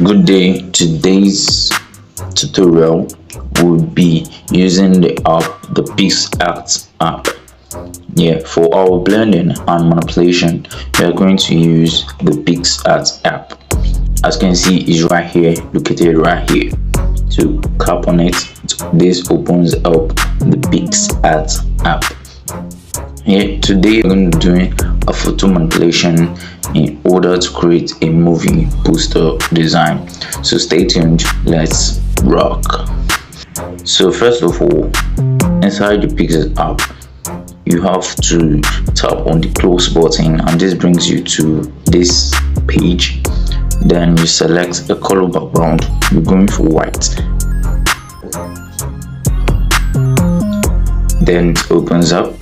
Good day. Today's tutorial will be using the PixArt app. For our blending and manipulation, we are going to use the PixArt app. As you can see, it's right here, located right here. So tap on it. This opens up the PixArt app. Today we're going to be doing a photo manipulation in order to create a movie poster design. So stay tuned, let's rock. So first of all, inside the PixArt app, you have to tap on the close button, and this brings you to this page. Then you select a color background. We're going for white. Then it opens up.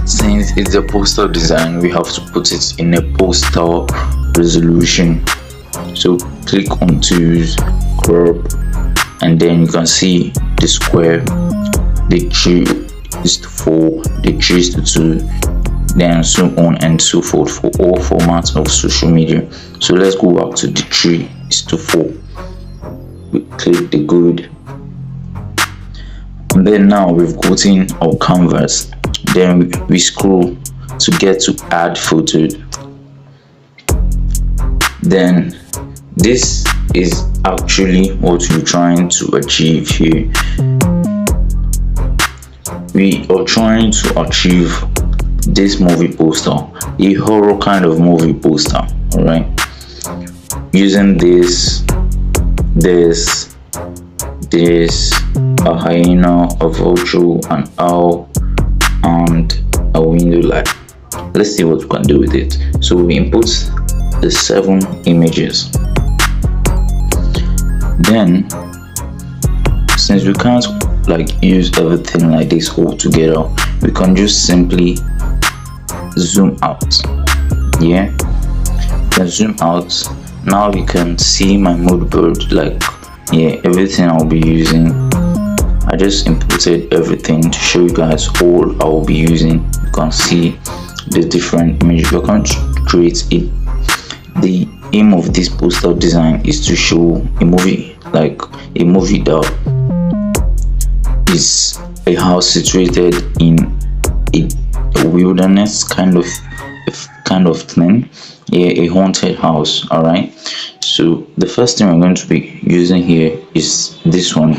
Since it's a poster design, we have to put it in a poster resolution. So click on tools, crop, and then you can see the square, the tree is to 4, the tree is to 2, then so on and so forth for all formats of social media. So let's go back to the tree is to 4. We click the good, and then now we've gotten our canvas. Then we scroll to get to add photo. Then this is actually what we're trying to achieve here. We are trying to achieve this movie poster, a horror kind of movie poster. All right, using this, a hyena, a vulture, an owl, and a window light. Let's see what we can do with it. So we input the 7 images. Then, since we can't use everything like this all together, we can just simply zoom out. Then zoom out. Now you can see my mood board, everything I'll be using. I just inputted everything to show you guys all I will be using. You can see the different images we're going to create. The aim of this poster design is to show a movie, a movie that is a house situated in a wilderness kind of thing. A haunted house. All right, so the first thing we're going to be using here is this one.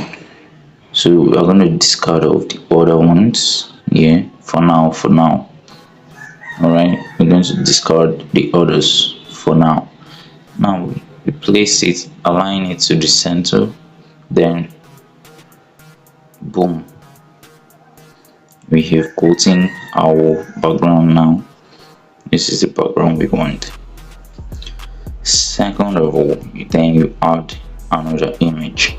So we're going to discard of the other ones for now. All right, we're going to discard the others for now. Now we place it, align it to the center, then boom, we have gotten our background. Now this is the background we want. Second of all, then you add another image.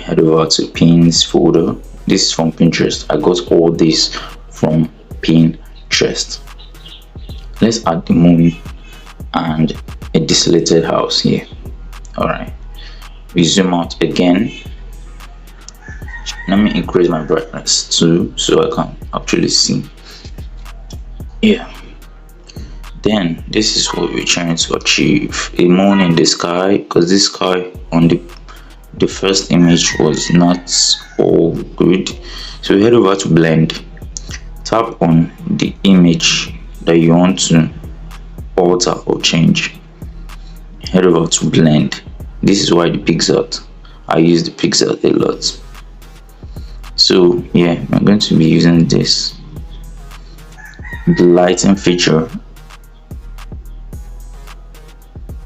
Head over to pins folder. This is from Pinterest. I got all this from Pinterest. Let's add the moon and a desolated house here. All right, we zoom out again. Let me increase my brightness too so I can actually see. Then this is what we're trying to achieve: a moon in the sky, because this sky on the first image was not all good. So we head over to blend, tap on the image that you want to alter or change, head over to blend. This is why the PixArt, I use the PixArt a lot. So I'm going to be using this, the lighting feature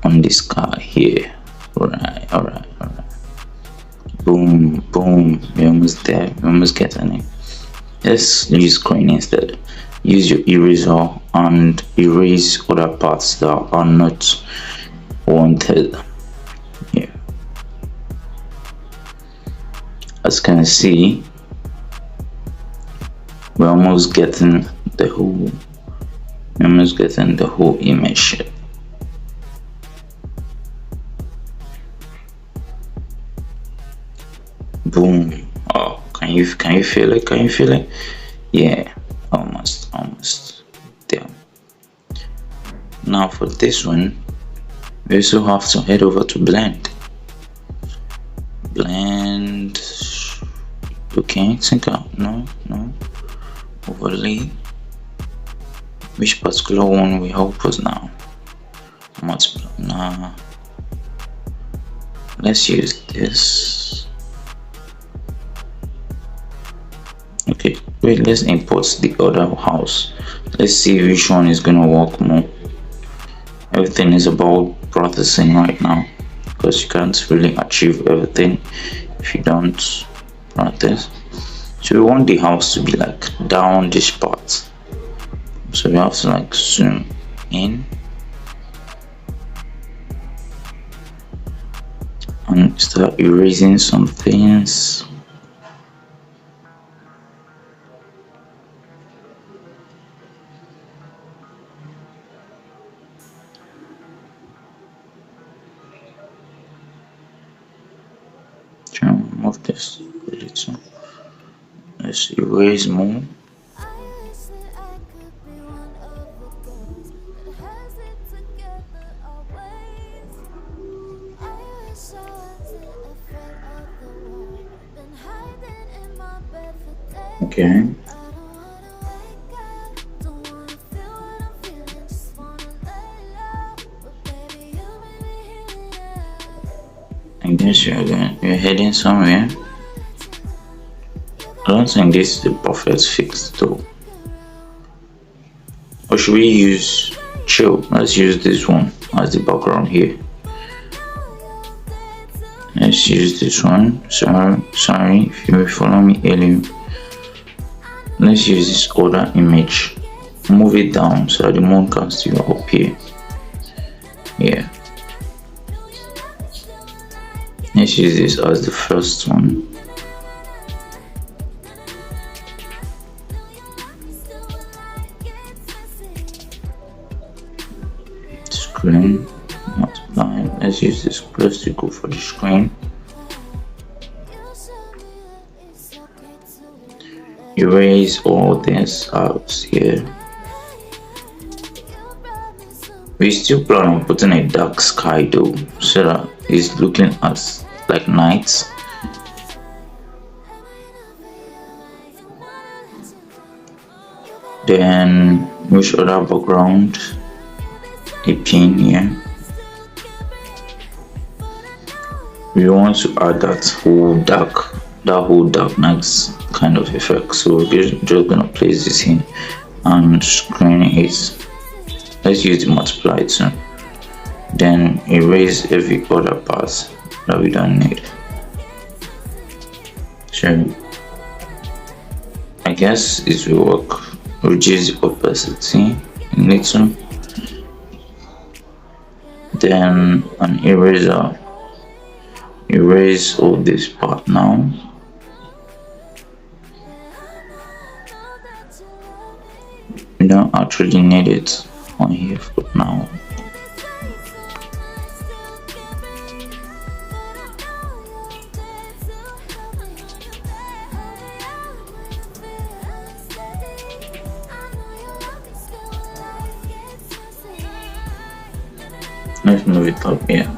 on this sky here. All right. Boom, we're almost there, we're almost getting it. Let's use screen instead. Use your eraser and erase other parts that are not wanted. As you can see, we're almost getting the whole image. Boom. Oh, can you feel it? Can you feel it? Almost there. Now for this one, We also have to head over to blend. Blend. Okay, think out. No. Overlay. Which particular one will help us now? Multiply. Nah. Let's use this. Okay, wait, let's import the other house. Let's see which one is gonna work more. Everything is about processing right now, because you can't really achieve everything if you don't practice. So we want the house to be like down this part, so we have to like zoom in and start erasing some things. Try and move this a little. Let's erase more. Okay. I guess you're heading somewhere. I don't think this is the perfect fix though. Or should we use chill? Let's use this one as the background here. Let's use this one. Sorry if you follow me earlier. Let's use this other image. Move it down so that the moon can still appear. Yeah. Let's use this as the first one. Screen, multiply. Let's use this plus to go for the screen. Erase all this out here. We still plan on putting a dark sky though, so that it's looking as like night. Then which other background? A pin here. We want to add that whole dark night kind of effect. So we're just gonna place this in and screen it. Let's use the multiply too. Then erase every other part that we don't need. So I guess it will work. Reduce the opacity a little. Then an eraser. Erase all this part now. We don't actually need it on here for now. Let's move it up here.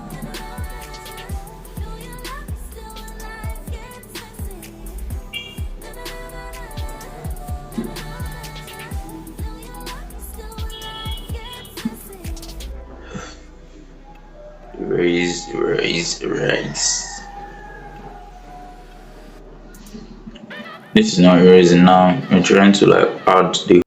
Erase. This is not erasing now. I'm trying to like add the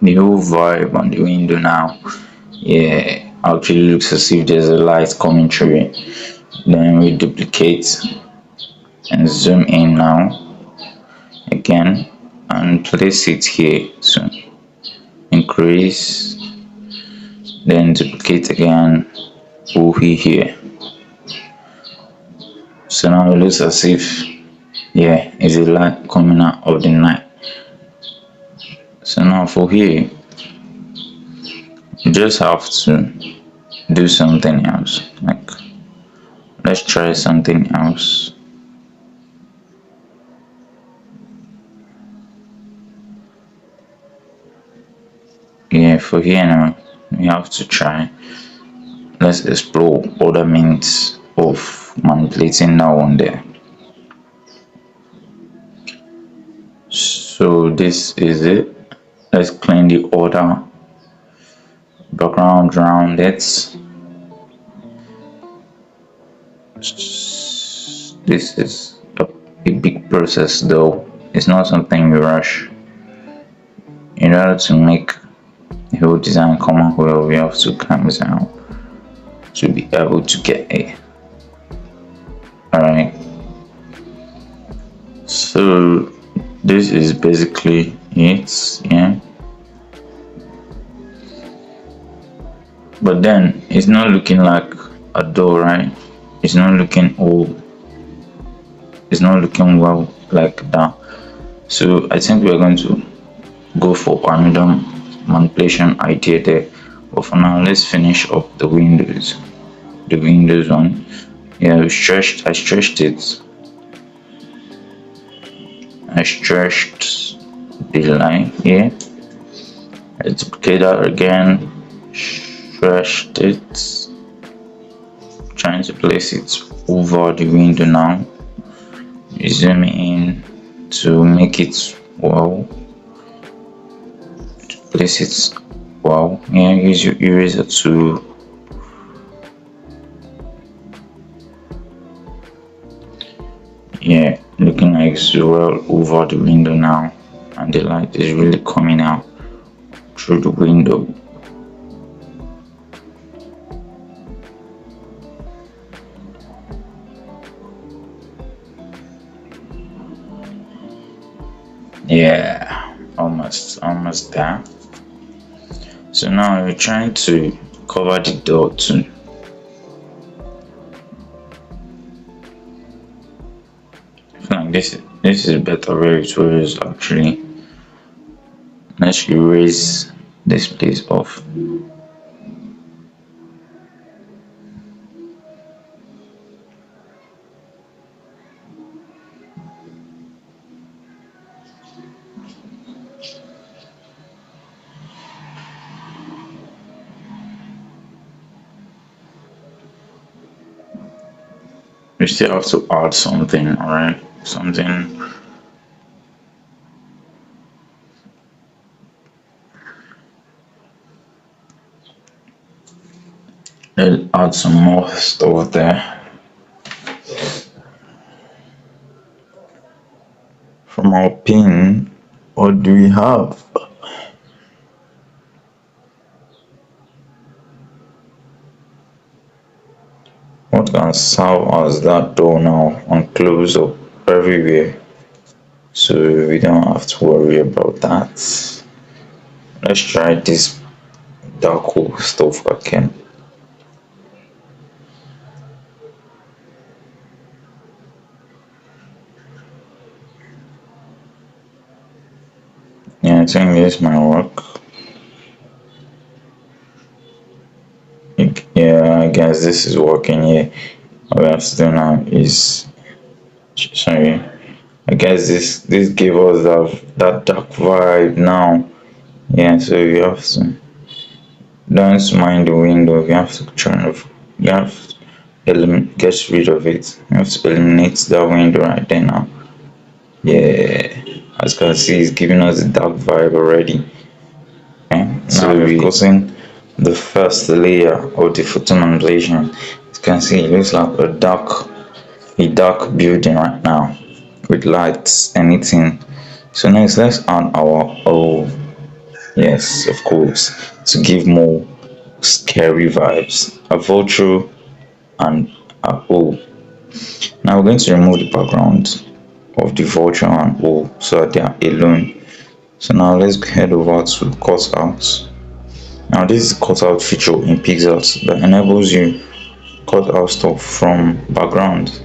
the whole vibe on the window now, yeah, actually looks as if there's a light coming through it. Then we duplicate and zoom in now again and place it here. So increase, then duplicate again, over here. So now it looks as if, yeah, it's a light coming out of the night. So now for here, you just have to do something else. Like, let's try something else. Yeah, for here now, we have to try. Let's explore other means of manipulating that one there. So this is it. Let's clean the other background around it. This is a big process though. It's not something you rush. In order to make the whole design come out well, we have to calm down to be able to get it. Alright. So this is basically it, yeah. But then it's not looking like a door, right? It's not looking old. It's not looking well like that. So I think we're going to go for another manipulation idea there. But for now, let's finish up the windows. The windows one. Yeah, I stretched it. I stretched the line here. I duplicate that again. Stretched it. Trying to place it over the window now. Zoom in to make it wow. To place it wow. Yeah, use your eraser to yeah, looking like it's well over the window now, and the light is really coming out through the window. Yeah, almost there. So now we're trying to cover the door too. I feel like this is better where it was actually. Let's erase this place off. We still have to add something, alright? Something. Let's add some more stuff there. From our pin, what do we have? What can serve as that door now and close up everywhere, so we don't have to worry about that. Let's try this dark stuff again. Yeah, I think this might work. Yeah, I guess this is working here. All we have to do now is, sorry, I guess this gave us that dark vibe now. Yeah, so we have to, don't mind the window, we have to we have to get rid of it. We have to eliminate that window right there now. Yeah, as you can see, it's giving us the dark vibe already. Okay, so we're causing the first layer of the photo manipulation. As you can see, it looks like a dark building right now with lights, anything. So next, let's add our Yes, of course, to give more scary vibes. A vulture and a O. Now we're going to remove the background of the vulture and O so that they are alone. So now let's head over to cutout. Now this is cutout feature in Pixels that enables you cut out stuff from background.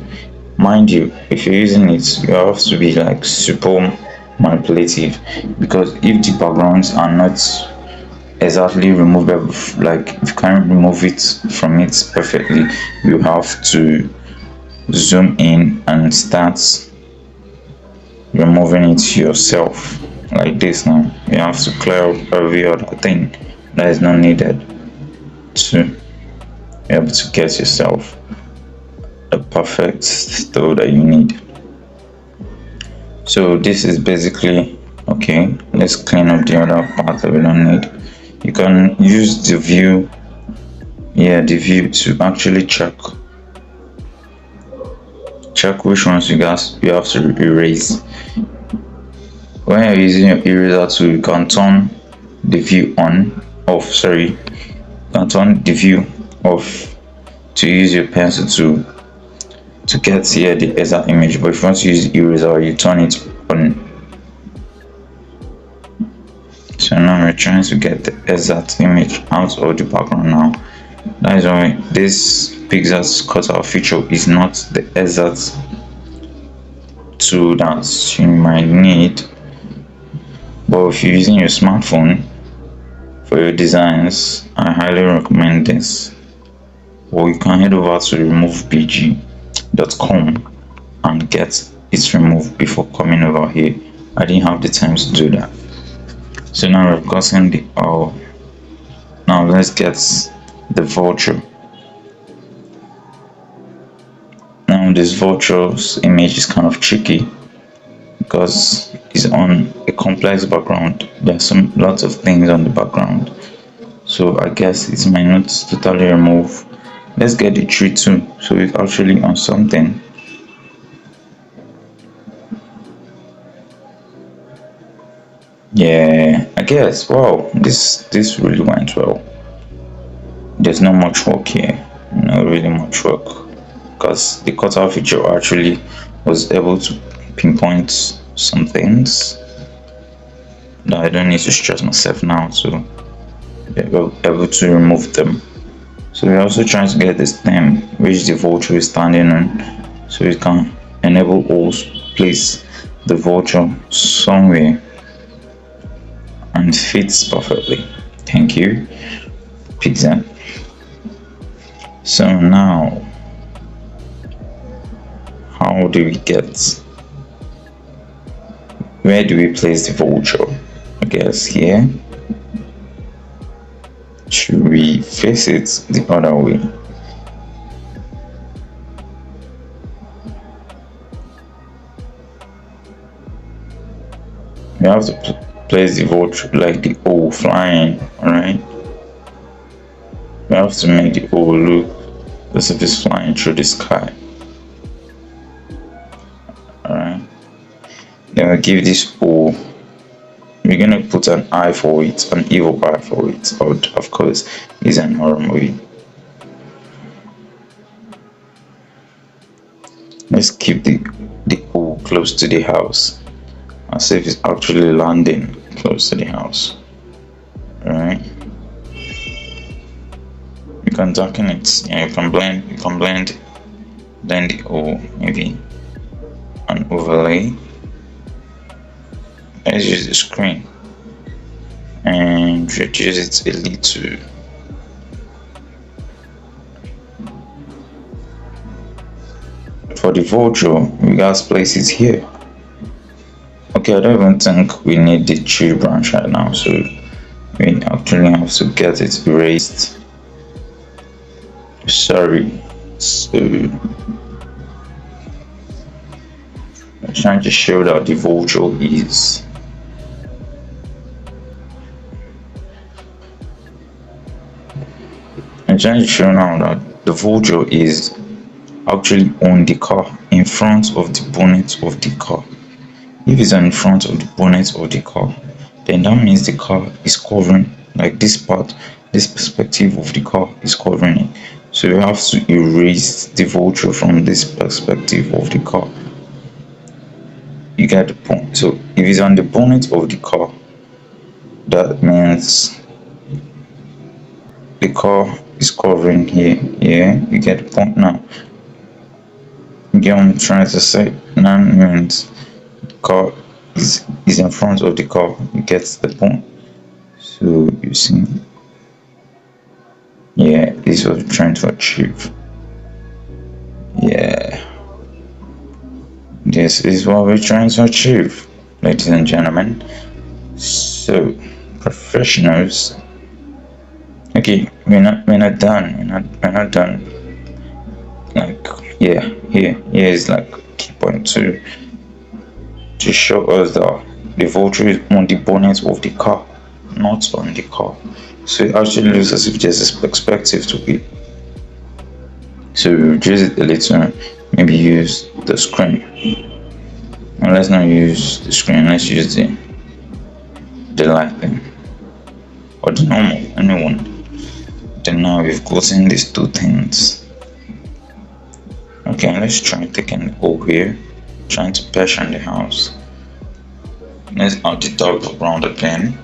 Mind you, if you're using it, you have to be like super manipulative, because if the backgrounds are not exactly removable, like if you can't remove it from it perfectly, you have to zoom in and start removing it yourself like this. Now you have to clear out every other thing that is not needed to be able to get yourself a perfect style that you need. So this is basically okay. Let's clean up the other part that we don't need. You can use the view, the view, to actually check which ones you have to erase. When you're using your eraser tool, you can turn the view you can turn the view off to use your pencil to get here the exact image. But if you want to use the eraser, you turn it on. So now we're trying to get the exact image out of the background. Now that is why this Pixels cutout feature is not the exact tool that you might need, but if you're using your smartphone for your designs, I highly recommend this. Or you can head over to removebg.com and get it removed before coming over here. I didn't have the time to do that. So now we've gotten the now let's get the vulture. Now this vulture's image is kind of tricky because it's on a complex background. There's lots of things on the background, so I guess it might not totally remove. Let's get the tree too, so it's actually on something. Yeah, I guess. Wow, this really went well. There's not much work here, not really much work, because the cutout feature actually was able to pinpoint some things that I don't need to stress myself now to be able to remove them. So we're also trying to get the stem which the vulture is standing on, so we can enable or place the vulture somewhere and fits perfectly. Thank you, Pixel. So now, how do we get? Where do we place the vulture? I guess here. Should we face it the other way? We have to place the vulture like the O flying, alright? We have to make the O look as if it's flying through the sky. Alright. Then we give this O, we're gonna put an eye for it, an evil eye for it. Of course, it's an horror movie. Let's keep the O close to the house, as if it's actually landing close to the house. Alright. You can darken it. Yeah, you can blend then the O, maybe an overlay. Let's use the screen and reduce it a little. For the vulture, we guys place it here. Okay, I don't even think we need the tree branch right now, so we actually have to get it erased. Sorry. So I'm trying to show that the vulture is. I'm trying to show now that the vulture is actually on the car, in front of the bonnet of the car. If it's in front of the bonnet of the car, then that means the car is covering, like this part, this perspective of the car is covering it. So you have to erase the vulture from this perspective of the car. You get the point. So if it's on the bonnet of the car, that means the car is covering here. Yeah, you get the point now. You get what I'm trying to say? That means the car is in front of the car. You get the point. So you see, yeah, this is what we're trying to achieve. Yeah, this is what we're trying to achieve, ladies and gentlemen. So, professionals. Okay, we're not done. We're not done. Like, yeah, here is like key point two to show us that the vulture is on the bonnet of the car, not on the car. So it actually looks as if there's a perspective to it. So we reduce it a little, maybe use the screen. And let's not use the screen, let's use the lighting or the normal, anyone. Then now we've gotten these two things. Okay, let's try taking the O here, trying to passion the house. Let's add the top around again.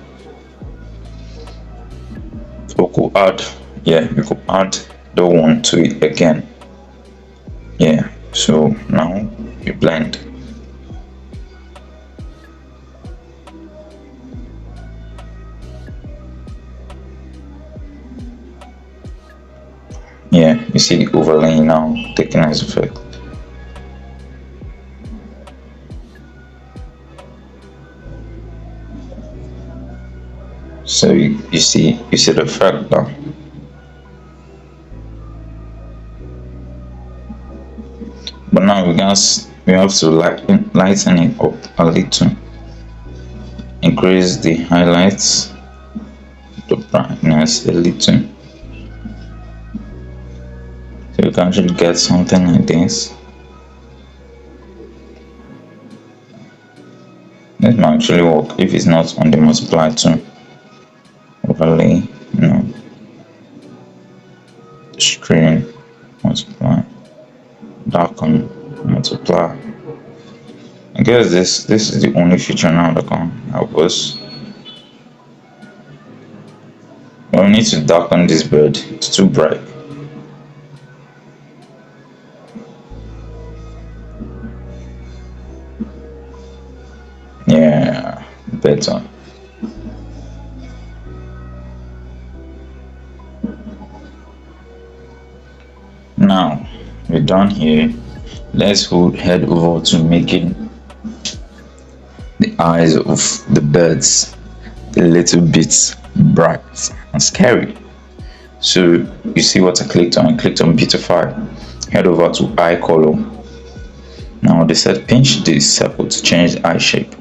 We could add, yeah, we could add the one to it again. Yeah, so now we blend. Yeah, you see the overlay now taking as effect. So you see the effect now. But now we have to lighten it up a little. Increase the highlights, the brightness a little. So you can actually get something like this. This might actually work if it's not on the multiply tool. Overlay, screen, multiply, darken, multiply. I guess this is the only feature now that can help us. But we need to darken this bird, it's too bright. Yeah, better. Now we're done here. Let's head over to making the eyes of the birds a little bit bright and scary. So you see what I clicked on? I clicked on beautify. Head over to eye color. Now they said pinch this circle to change the eye shape.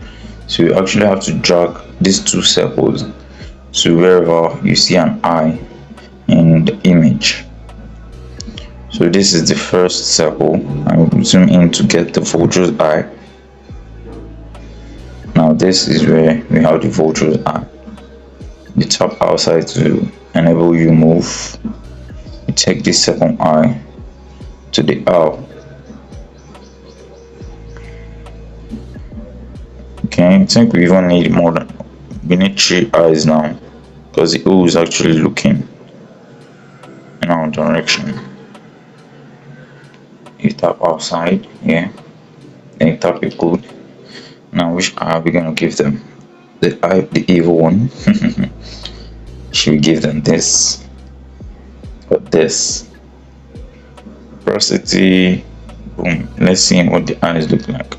So you actually have to drag these two circles to wherever you see an eye in the image. So this is the first circle. I will zoom in to get the vulture's eye. Now this is where we have the vulture's eye. You tap outside to enable you move. You take this second eye to the owl. Okay, I think we even need more than, we need 3 eyes now, because the owl is actually looking in our direction. You tap outside, yeah, then you tap your code. Now which eye are we gonna give them? The evil one. Should we give them this or this? Prosody, boom. Let's see what the eyes look like.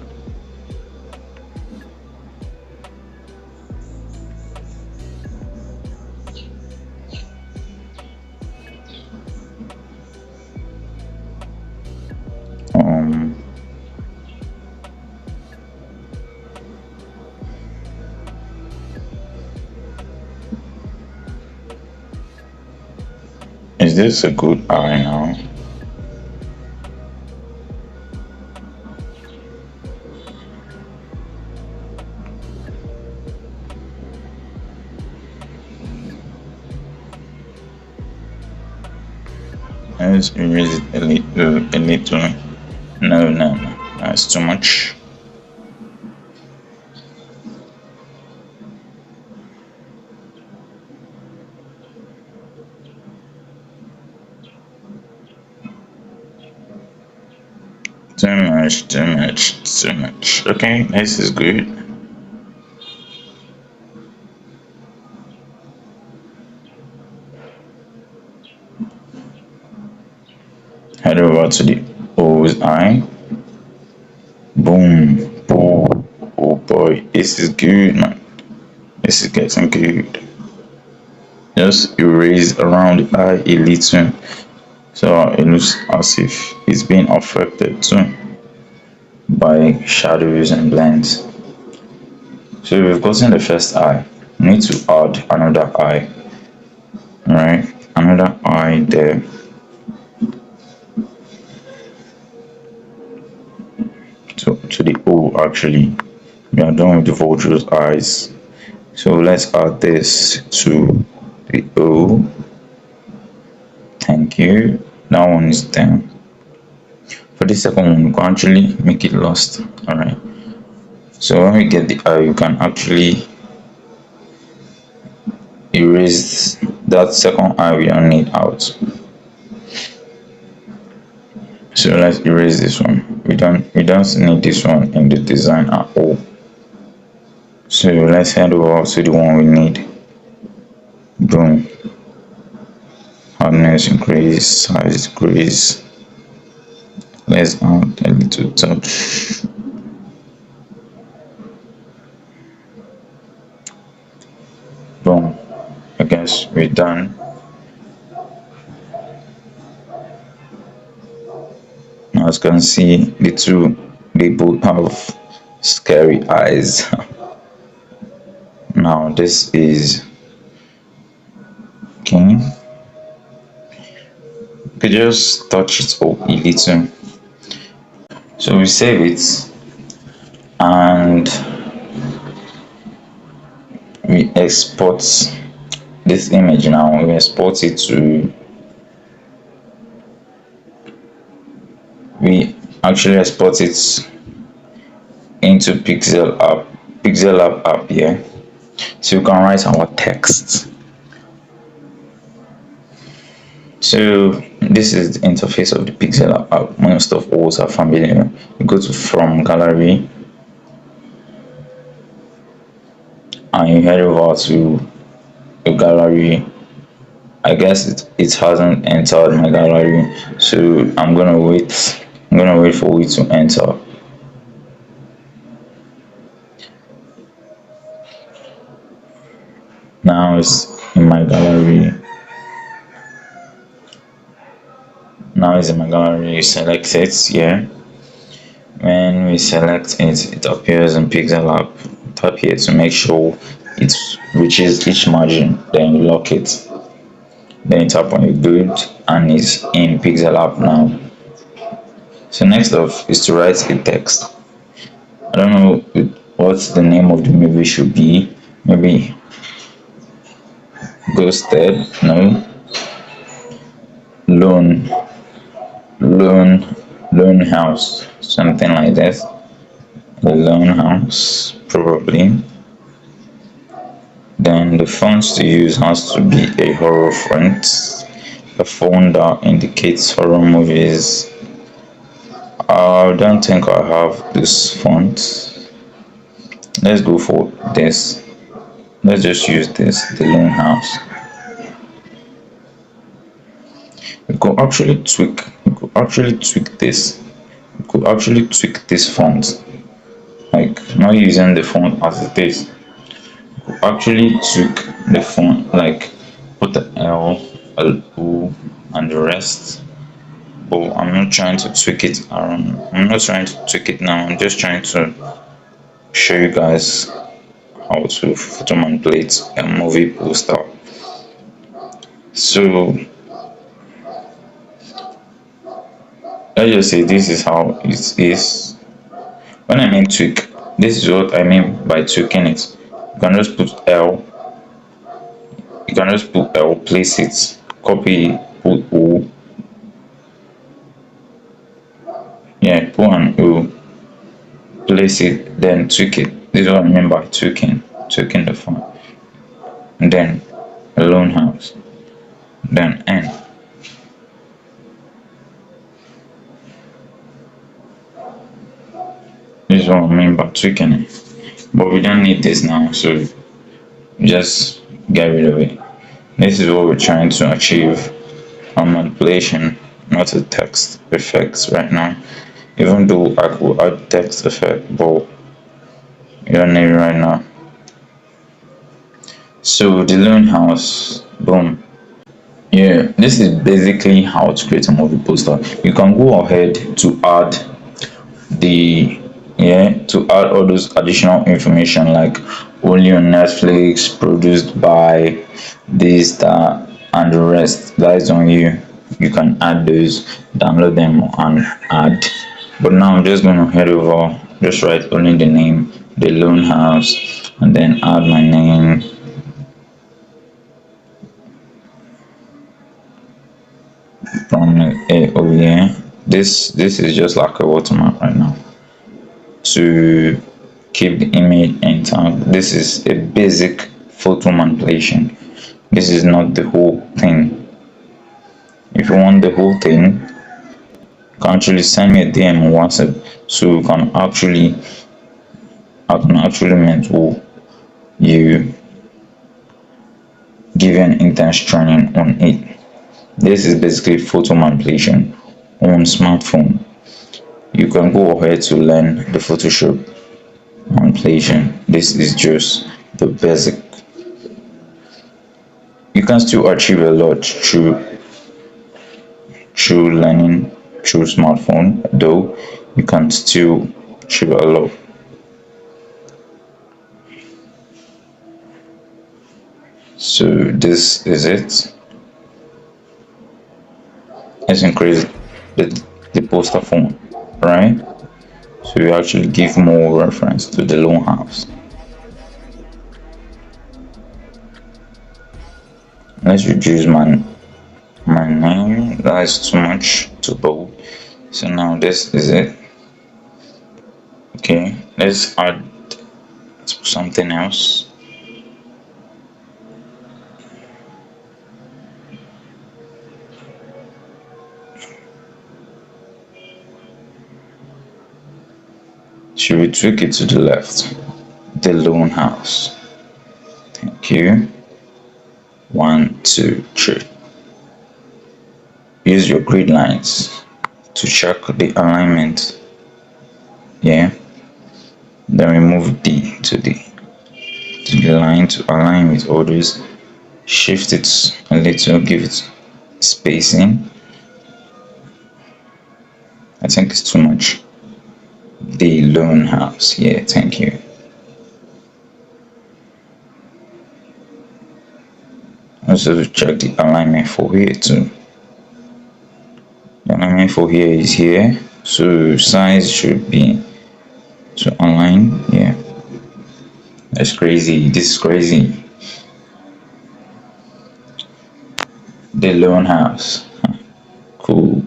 Is this a good eye now? Let's erase it a little. No, that's too much. Too much. Okay, this is good. Head over to the O's eye. Boom, boom. Oh boy, this is good, man. This is getting good. Just erase around the eye a little, so it looks as if it's being affected too by shadows and blends. So we've gotten the first eye. We need to add another eye. Alright, another eye there. To the O actually. We are done with the vulture's eyes. So let's add this to the O. Thank you. That one is done. For the second one, we can actually make it lost. Alright. So when we get the eye, you can actually erase that second eye we don't need out. So let's erase this one. We don't need this one in the design at all. So let's head over to the one we need. Boom. Hardness increase, size decrease. Let's add a little touch. Boom. I guess we're done. As you can see, the two, they both have scary eyes. Now this is okay. You could just touch it up a little. So we save it and we export this image. Now we export it to, we actually export it into Pixel app here, so you can write our text. So this is the interface of the Pixel app. Most of us are familiar. You go to from gallery and you head over to the gallery. I guess it hasn't entered my gallery, so I'm gonna wait for it to enter. Now it's in my gallery. You select it here. When we select it, it appears in Pixel app. Tap here to make sure it reaches each margin, then you lock it. Then you tap on it good and it's in Pixel app now. So next up is to write a text. I don't know what the name of the movie should be. Maybe Ghosted, no. Lone House, something like that. Lone House, probably. Then the font to use has to be a horror font, a font that indicates horror movies. I don't think I have this font. Let's go for this. Let's just use this, the Lone House. You could actually tweak this. You could actually tweak this font, like not using the font as it is. You could actually tweak the font, like put the L, O, and the rest. But I'm not trying to tweak it around. I'm not trying to tweak it now. I'm just trying to show you guys how to photo manipulate a movie poster. So let's just say this is how it is. When I mean tweak, this is what I mean by tweaking it. You can just put L, place it, copy, put O, place it, then tweak it. This is what I mean by tweaking the font. And then Lone House, then N. This is what I mean by tweaking it. But we don't need this now, so just get rid of it. This is what we're trying to achieve on manipulation, not a text effects right now. Even though I could add text effect, but you don't need it right now. So the Lone House, boom. Yeah, this is basically how to create a movie poster. You can go ahead to add the to add all those additional information like only on Netflix, produced by this, that, and the rest. That is on you. You can add those, download them, and add. But now I'm just gonna head over, just write only the name, the Lone House, and then add my name. From oh yeah, this is just like a watermark right now to keep the image intact. This is a basic photo manipulation. This is not the whole thing. If you want the whole thing, you can actually send me a DM on WhatsApp, so I can actually mentor you, give you an intense training on it. This is basically photo manipulation on smartphone. You can go ahead to learn the Photoshop manipulation. This is just the basic. You can still achieve a lot through learning through smartphone, though you can still achieve a lot. So this is it. Let's increase the poster font, right? So we actually give more reference to the Lone House. Let's reduce my name. That is too much, too bold. So now this is it. Okay, let's add something else. Should we tweak it to the left? The Lone House. Thank you. 1, 2, 3. Use your grid lines to check the alignment. Yeah. Then remove D to the line to align with others. Shift it a little, give it spacing. I think it's too much. The Lone House. Yeah, thank you. Also check the alignment for here too. The alignment for here is here, so size should be to align. Yeah, that's crazy. This is crazy. The Lone House. Cool.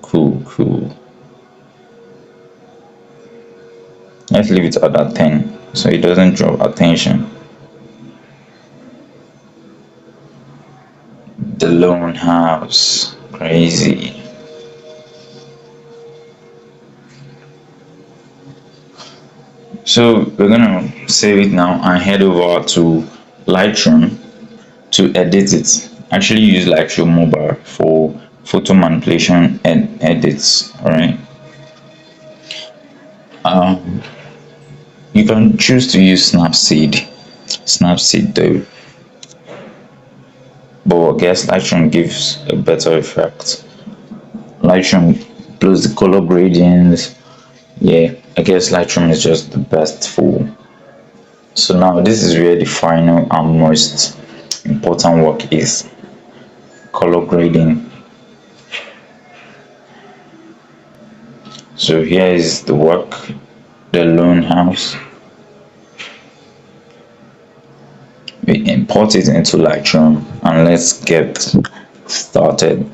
Let's leave it at that 10 so it doesn't draw attention. The Lone House. Crazy. So we're gonna save it now and head over to Lightroom to edit it. Actually use Lightroom mobile for photo manipulation and edits. Alright. You can choose to use Snapseed though, but I guess Lightroom gives a better effect. Lightroom plus the color gradients. Yeah, I guess Lightroom is just the best for. So now this is where the final and most important work is: color grading. So here is the work, the Lone House. We import it into Lightroom and let's get started.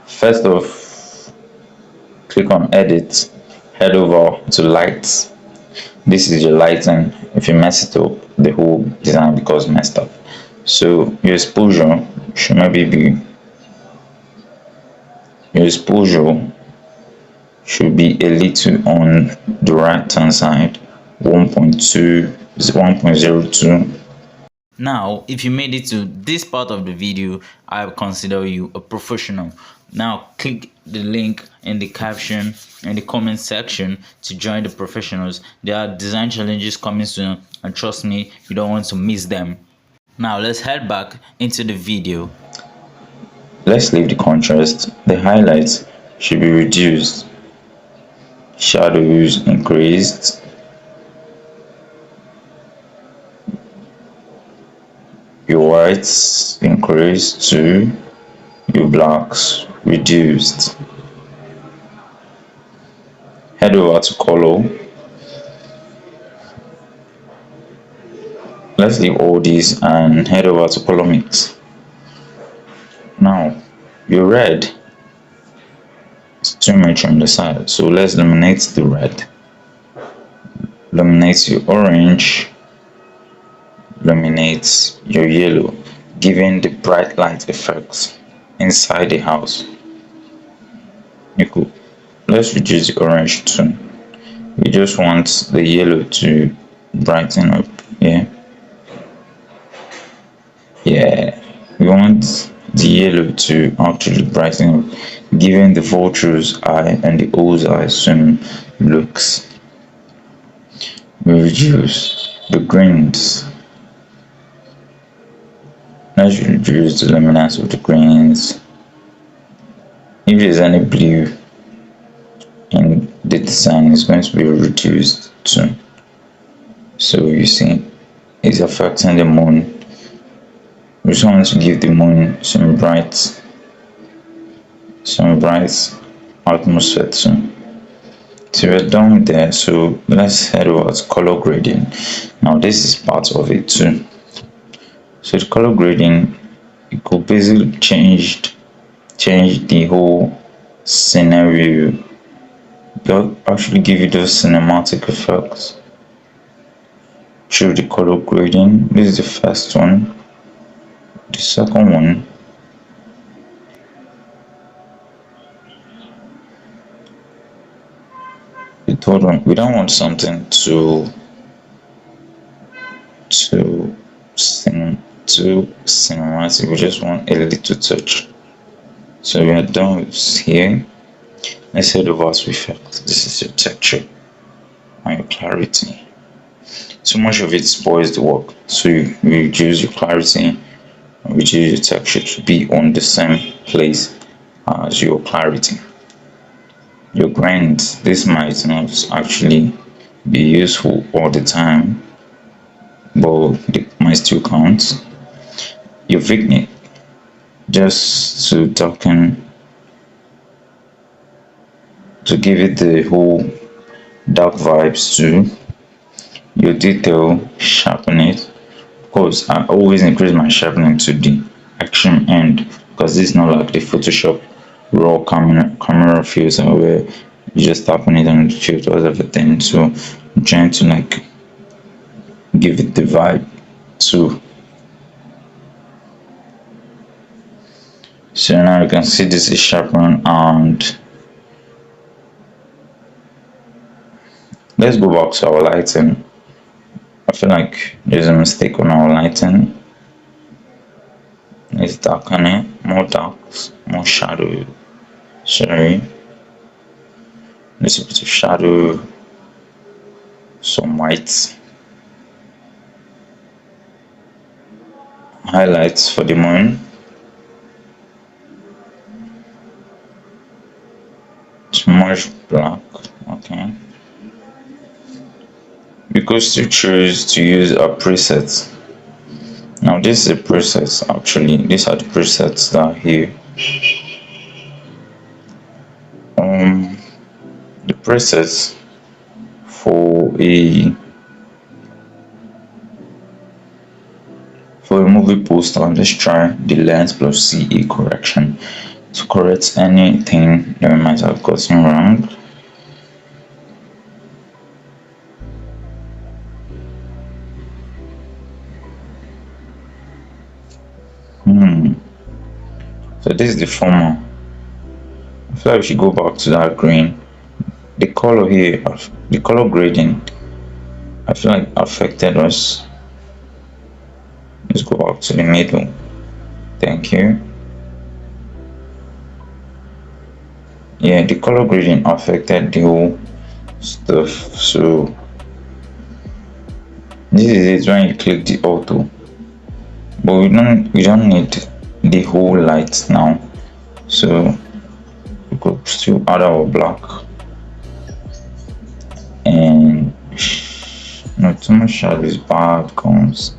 First off, on edit, head over to lights. This is your lighting. If you mess it up, the whole design becomes messed up. So should maybe be your exposure should be a little on the right hand side, 1.2 is 1.02. Now, if you made it to this part of the video, I consider you a professional. Now, click the link in the caption in the comment section to join the professionals. There are design challenges coming soon, and trust me, you don't want to miss them. Now, let's head back into the video. Let's leave the contrast. The highlights should be reduced, shadows increased, your whites increased too, your blacks reduced. Head over to color. Let's leave all these and head over to color mix. Now your red is too much on the side, so let's eliminate the red, eliminate your orange, eliminate your yellow, giving the bright light effects inside the house. Let's reduce the orange too. We just want the yellow to brighten up. We want the yellow to actually brighten up, giving the vulture's eye and the owl's eye some looks. We reduce the greens. Let's reduce the luminance of the greens. If there's any blue in the design, it's going to be reduced too. So you see, it's affecting the moon. We just want to give the moon some bright atmosphere too. So we're done with there. So let's head over to color grading. Now this is part of it too. So the color grading, it could basically change the whole scenario. They'll actually give you those cinematic effects through the color grading. This is the first one. The second one, the third one, we don't want something too cinematic. We just want a little touch. So we are done with here. Let's head over to effect. This is your texture and your clarity. Too much of it spoils the work, so you reduce your clarity and reduce your texture to be on the same place as your clarity. Your grains, this might not actually be useful all the time, but it might still count. Your vignette, just to darken, to give it the whole dark vibes too. Your detail, sharpen it. Of course, I always increase my sharpening to the extreme end, because this is not like the Photoshop raw camera filter where you just tap on it and it filters everything. So I'm trying to like give it the vibe too. So now you can see this is sharpened, and let's go back to our lighting. I feel like there's a mistake on our lighting. Let's darken it, more darks, more shadow. Sorry, let's put a shadow, some white, highlights for the moon, too much black. Okay, we could still choose to use a preset. Now this is a preset. Actually, these are the presets that are here. The presets for a movie poster. Let's try the lens plus CA correction to correct anything that we might have gotten wrong. So this is the former. I feel like we should go back to that green. The color here, the color grading, I feel like affected us. Let's go back to the middle. Thank you. Yeah, the color grading affected the whole stuff. So this is it when you click the auto. But we don't need the whole light now. So we could still add our black and not too much shadows bad comes.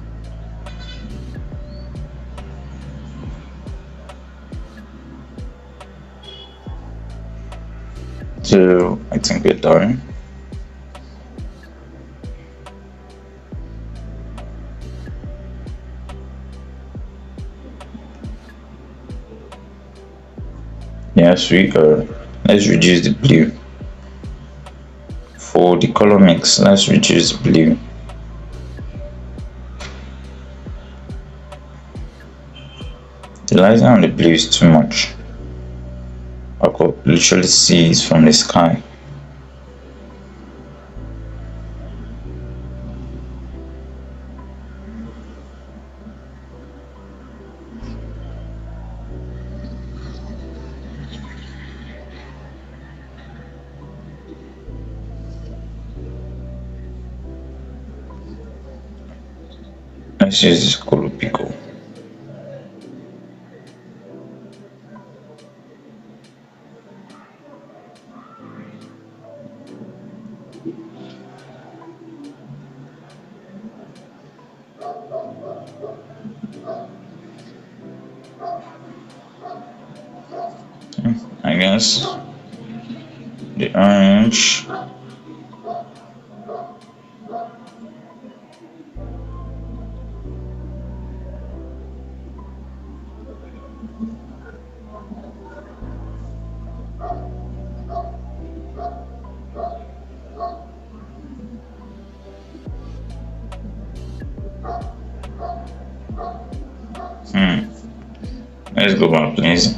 So I think we're done. Yes, let's reduce the blue. For the color mix, let's reduce blue. The lighting on the blue is too much. I could literally see it from the sky. Let's use this color pico. I guess the orange. Let's go back, please.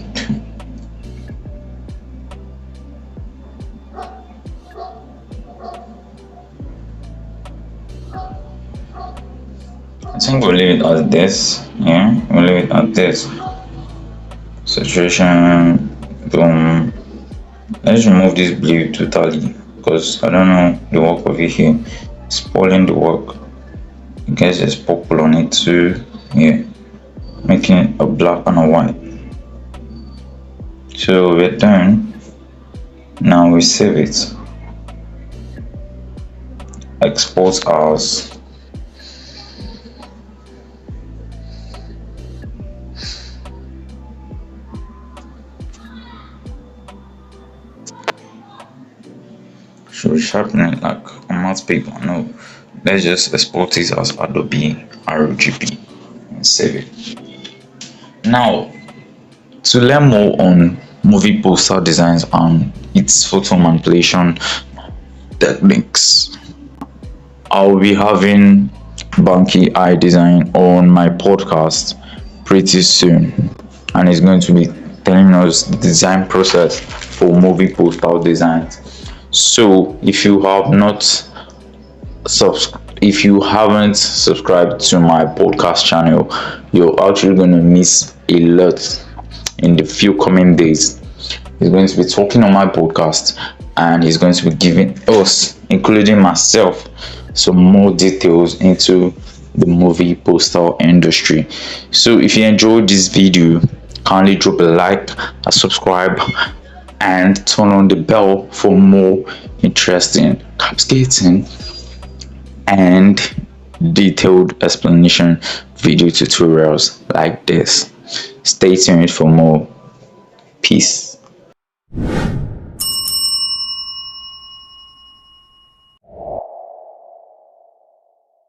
I think we'll leave it as this. Yeah, we'll leave it as this. Saturation, boom. Let's remove this blue totally because I don't know the work of it here. Spoiling the work. I guess there's purple on it too. Yeah, making it a black and a white. So we're done. Now we save it. Export as. Should we sharpen it like a matte paper? No. Let's just export it as Adobe RGB and save it. Now, to learn more on movie poster designs and its photo manipulation techniques, I'll be having Banky Eye Design on my podcast pretty soon, and he's going to be telling us the design process for movie poster designs. So if you haven't subscribed to my podcast channel, you're actually going to miss a lot in the few coming days. He's going to be talking on my podcast, and he's going to be giving us, including myself, some more details into the movie poster industry. So if you enjoyed this video, kindly drop a like, a subscribe, and turn on the bell for more interesting capscating and detailed explanation video tutorials like this. Stay tuned for more. Peace.